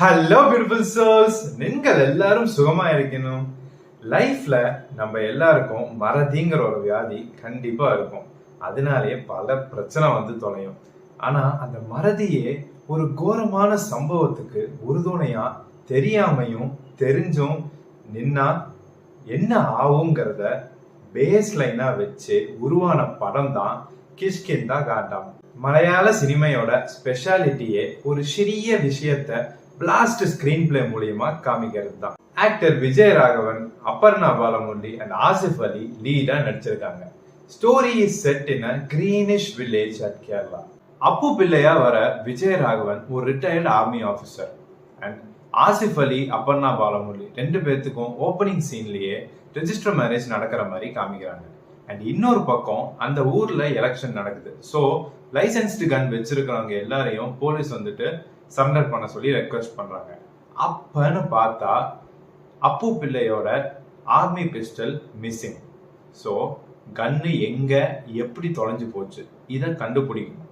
Hello beautiful souls, நீங்கள் எல்லாரும் சுகமா இருக்கணும். லைஃப்ல நம்ம எல்லாருக்கும் மறதிங்கிற ஒரு வியாதி கண்டிப்பா இருக்கும். அதனாலே பல பிரச்சனை வந்து தொலையும். ஆனா அந்த மறதியே ஒரு கோரமான சம்பவத்துக்கு உறுதுணையா தெரியாமையும் தெரிஞ்சும் நின்னா என்ன ஆகுங்கிறத பேஸ் லைனா வச்சு உருவான படம் தான் கிஷ்கிந்தா காண்டாம். மலையாள சினிமையோட ஸ்பெஷாலிட்டியே ஒரு சிறிய விஷயத்த பிளாஸ்ட் ஸ்கிரீன் பிளே மூலியமா காமிக்கிறது தான். ஆக்டர் விஜய் ராகவன், அப்பர்ணா பாலமுரளி அண்ட் ஆசிஃப் அலி லீடா நடிச்சிருக்காங்க. Story is set in a greenish village at Kerala. Appu பிள்ளையா வர விஜய் ராகவன் ஒரு retired army officer and Asif Ali, Aparna Balamurali ரெண்டு பேர்த்துக்கும் ஓப்பனிங் சீன்லயே ரெஜிஸ்டர் மேரேஜ் நடக்கிற மாதிரி காமிக்கிறாங்க. அண்ட் இன்னொரு பக்கம் அந்த ஊர்ல எலெக்ஷன் நடக்குது. ஸோ லைசன்ஸ்டு கன் வச்சிருக்கிறவங்க எல்லாரையும் போலீஸ் வந்துட்டு சரண்டர் பண்ண சொல்லி ரெக்வெஸ்ட் பண்றாங்க. அப்பன்னு பார்த்தா அப்பு பிள்ளையோட ஆர்மி பிஸ்டல் மிஸ்ஸிங். ஸோ கன்னு எங்க எப்படி தொலைஞ்சு போச்சு இதை கண்டுபிடிக்கணும்.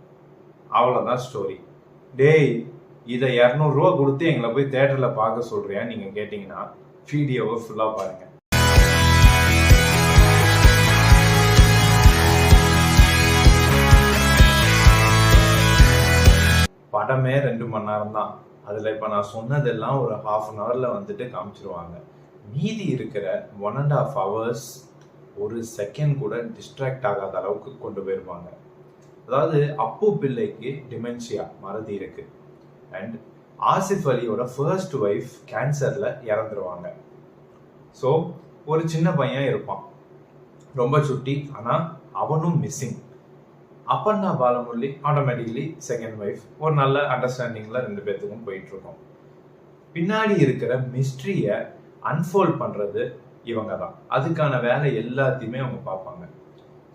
அவ்வளவுதான் ஸ்டோரி. டேய், இதை 200 ரூபா கொடுத்து எங்களை போய் தியேட்டர்ல பார்க்க சொல்றியா நீங்க கேட்டீங்கன்னா வீடியோவை ஃபுல்லா பாருங்க. படமே 2 மணி நேரம் தான். அதுல இப்ப நான் சொன்னதெல்லாம் ஒரு ½ அன் ஹவர்ல வந்துட்டு காமிச்சிருவாங்க. மீதி இருக்கிற 1.5 hours ஒரு செகண்ட் கூட டிஸ்ட்ராக்ட் ஆகாத அளவுக்கு கொண்டு போயிருப்பாங்க. அதாவது அப்பு பிள்ளைக்கு டிமென்ஷியா, மறதி இருக்கு. அண்ட் ஆசிஃப் அலியோட ஃபர்ஸ்ட் ஒய்ஃப் கேன்சர்ல இறந்துருவாங்க. ஸோ ஒரு சின்ன பையன் இருப்பான், ரொம்ப சுட்டி, ஆனா அவனும் missing. Aparna Balamurali automatically second wife. ஒரு நல்ல அண்டர்ஸ்டாண்டிங்ல 2 பேர்த்துக்கும் போயிட்டு இருக்கோம். பின்னாடி இருக்கிற மிஸ்ட்ரிய அன்ஃபோல்ட் பண்றது இவங்க தான். அதுக்கான வேலை எல்லாத்தையுமே அவங்க பார்ப்பாங்க.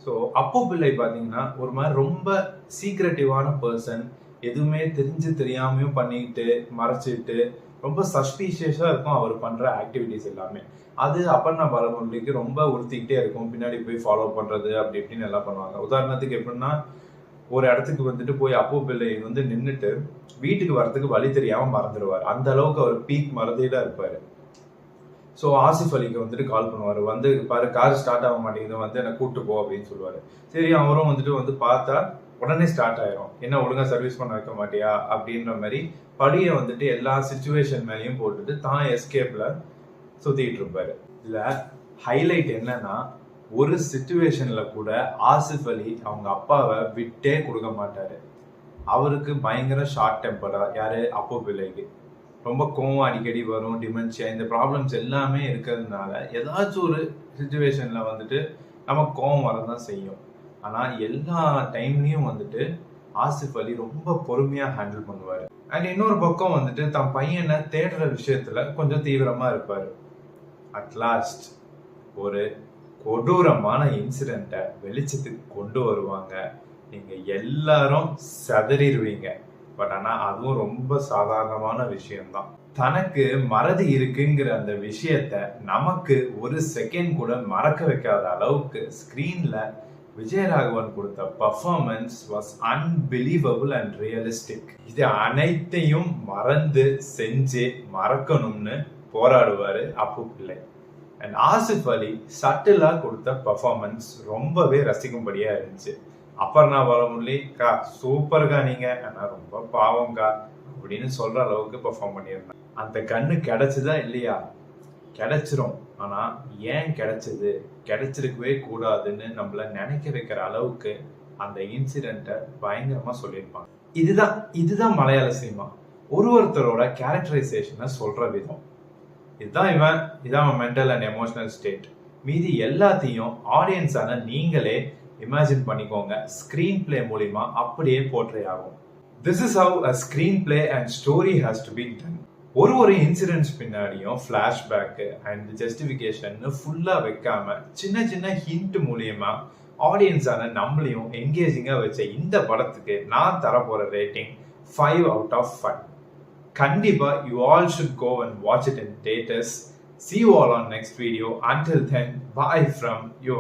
ஸோ அப்பு பிள்ளை பார்த்தீங்கன்னா ஒரு மாதிரி ரொம்ப சீக்ரெட்டிவான பர்சன். எதுவுமே தெரியாமையும் பண்ணிட்டு மறைச்சிட்டு ரொம்ப சஸ்பீஷியஸா இருக்கும் அவர் பண்ற ஆக்டிவிட்டிஸ் எல்லாமே. அது அப்பர்ணா பாலமுரளிக்கு ரொம்ப உறுத்திக்கிட்டே இருக்கும். பின்னாடி போய் ஃபாலோ பண்றது அப்படி இப்படின்னு எல்லாம் பண்ணுவாங்க. உதாரணத்துக்கு எப்படின்னா, ஒரு இடத்துக்கு வந்துட்டு போய் அப்பு பிள்ளை வந்து நின்றுட்டு வீட்டுக்கு வரதுக்கு வழி தெரியாம மறந்துடுவார். அந்த அளவுக்கு அவர் பீக் மறதியில இருப்பாரு. ஸோ ஆசிஃப் அலிக்கு வந்துட்டு கால் பண்ணுவார், வந்து பாரு கார் ஸ்டார்ட் ஆக மாட்டேங்குது, வந்து என்னை கூப்பிட்டு போ அப்படின்னு சொல்லுவாரு. சரி, அவரும் வந்துட்டு பார்த்தா உடனே ஸ்டார்ட் ஆயிரும். என்ன ஒழுங்கா சர்வீஸ் பண்ண வைக்க மாட்டியா அப்படின்ற மாதிரி படியை வந்துட்டு எல்லா சிச்சுவேஷன் மேலேயும் போட்டுட்டு தான் எஸ்கேப்ல சுத்திட்டு இருப்பாரு. இதுல ஹைலைட் என்னன்னா, ஒரு சிச்சுவேஷன்ல கூட ஆசிஃப் அலி அவங்க அப்பாவை விட்டே கொடுக்க மாட்டாரு. அவருக்கு பயங்கர ஷார்ட் டெம்பரா, யாரு அப்பு பிள்ளைக்கு ரொம்ப கோவம் அடிக்கடி வரும், டிமென்ஷியா, இந்த ப்ராப்ளம்ஸ் எல்லாமே இருக்கிறதுனால ஏதாச்சும் ஒரு சிச்சுவேஷன்ல வந்துட்டு நம்ம கோவம் வரதான் செய்யும். ஆனா எல்லா டைம்லயும் வந்துட்டு ஆசிஃப் அலி ரொம்ப பொறுமையா ஹேண்டில் பண்ணுவாரு. அண்ட் இன்னொரு பக்கம் வந்துட்டு தன் பையனை தேடுற விஷயத்துல கொஞ்சம் தீவிரமா இருப்பாரு. அட்லாஸ்ட் ஒரு கொடூரமான இன்சிடென்ட்டை வெளிச்சத்துக்கு கொண்டு வருவாங்க. நீங்க எல்லாரும் சதறிடுவீங்க. பட் ஆனா அதுவும் ரொம்ப சாதாரணமான விஷயம்தான். தனக்கு மறதி இருக்குங்கிற அந்த விஷயத்த நமக்கு ஒரு செகண்ட் கூட மறக்க வைக்காத அளவுக்கு ஸ்கிரீன்ல விஜயராகவன் கொடுத்த performance was unbelievable and realistic. இது அனைத்தையும் மறந்து செஞ்சு மறக்கணும்னு போராடுவாரு அப்பு பிள்ளை. அண்ட் ஆசிஃப் அலி சட்டிலா கொடுத்த பர்ஃபார்மன்ஸ் ரொம்பவே ரசிக்கும்படியா இருந்துச்சு. அப்பர்ணா பாலமுரளி, கா சூப்பர்கா நீங்க, ஆனா ரொம்ப பாவம்கா அப்படின்னு சொல்ற அளவுக்கு பெர்ஃபார்ம் பண்ணியிருந்தாங்க. அந்த கண்ணு கிடைச்சதா இல்லையா? கிடைச்சிரும். ஆனா ஏன் கிடைச்சது, கிடைச்சிருக்கவே கூடாதுன்னு நம்மள நினைக்க வைக்கிற அளவுக்கு அந்த இன்சிடென்ட்டை பயங்கரமா சொல்லியிருப்பாங்க. இதுதான் மலையாள சினிமா. ஒருத்தரோட கேரக்டரைசேஷனை சொல்ற விதம். இதான் மென்டல் அண்ட் எமோஷனல் ஸ்டேட். மீதி எல்லாத்தையும் ஆடியன்ஸான நீங்களே இமேஜின் பண்ணிக்கோங்க. ஸ்கிரீன் பிளே மூலியமா அப்படியே போர்ட்ரே ஆகும். This is how a screenplay and story has to be done. ஒரு இன்சிடென்ட்ஸ் பின்னாடியும் ஃபிளாஷ்பேக் அண்ட் ஜஸ்டிஃபிகேஷன் ஃபுல்லா வைக்காம சின்ன ஹிண்ட் மூலியமா ஆடியன்ஸான நம்மளையும் என்கேஜிங்கா வச்ச இந்த படத்துக்கு நான் தரப்போற ரேட்டிங் 5 out of 5. கண்டிப்பா you all should go and watch it in theaters. See you all on next video. Until then, bye from you.